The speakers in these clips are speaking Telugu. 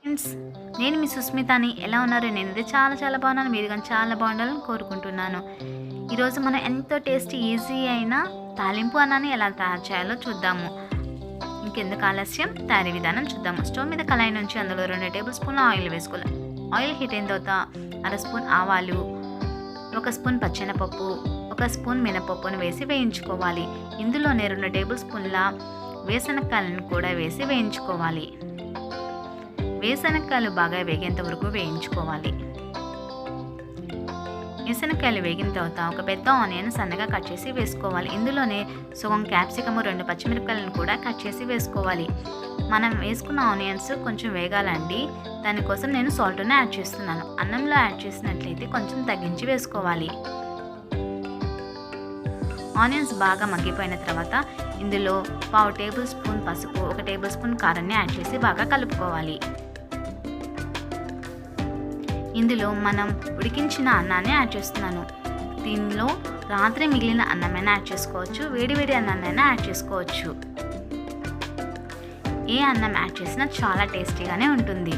ఫ్రెండ్స్, నేను మీ సుస్మితని. ఎలా ఉన్నారు? నేనైతే చాలా బాగున్నాను. మీరు కానీ చాలా బాగుండాలని కోరుకుంటున్నాను. ఈరోజు మనం ఎంతో టేస్టీ ఈజీ అయిన తాలింపు అన్నాన్ని ఎలా తయారు చేయాలో చూద్దాము. ఇంకెందుకు ఆలస్యం, తయారీ విధానం చూద్దాము. స్టవ్ మీద కళాయి నుంచి అందులో 2 టేబుల్ స్పూన్ల ఆయిల్ వేసుకోవాలి. ఆయిల్ హీట్ అయిన తర్వాత 1 స్పూన్ ఆవాలు, 1 స్పూన్ పచ్చెనపప్పు, 1 స్పూన్ మినపప్పును వేసి వేయించుకోవాలి. ఇందులోనే 2 టేబుల్ స్పూన్ల వేరుశనగకాయలను కూడా వేసి వేయించుకోవాలి. వేరుశనగకాయలు బాగా వేగేంత వరకు వేయించుకోవాలి. వేరుశనగకాయలు వేగిన తర్వాత ఒక పెద్ద ఆనియన్ సన్నగా కట్ చేసి వేసుకోవాలి. ఇందులోనే సగం క్యాప్సికము, 2 పచ్చిమిరపకాయలను కూడా కట్ చేసి వేసుకోవాలి. మనం వేసుకున్న ఆనియన్స్ కొంచెం వేగాలండి. దానికోసం నేను సాల్ట్ని యాడ్ చేస్తున్నాను. అన్నంలో యాడ్ చేసినట్లయితే కొంచెం తగ్గించి వేసుకోవాలి. ఆనియన్స్ బాగా మగ్గిపోయిన తర్వాత ఇందులో 1/2 టేబుల్ స్పూన్ పసుపు, 1 టేబుల్ స్పూన్ కారాన్ని యాడ్ చేసి బాగా కలుపుకోవాలి. ఇందులో మనం ఉడికించిన అన్నాన్ని యాడ్ చేస్తున్నాను. దీనిలో రాత్రి మిగిలిన అన్నమైనా యాడ్ చేసుకోవచ్చు, వేడి అన్నాన్నైనా యాడ్ చేసుకోవచ్చు. ఏ అన్నం యాడ్ చేసినా చాలా టేస్టీగానే ఉంటుంది.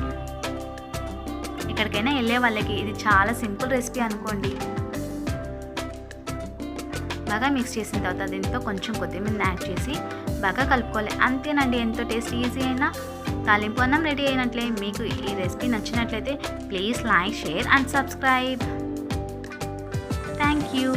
ఎక్కడికైనా వెళ్ళే వాళ్ళకి ఇది చాలా సింపుల్ రెసిపీ అనుకోండి. బాగా మిక్స్ చేసిన తర్వాత దీంతో కొంచెం కొత్తిమీర యాడ్ చేసి బాగా కలుపుకోవాలి. అంతేనండి, ఎంతో టేస్ట్ ఈజీ అయినా తాలింపు అన్నం రెడీ అయినట్లే. మీకు ఈ రెసిపీ నచ్చినట్లయితే please like, share and subscribe. Thank you.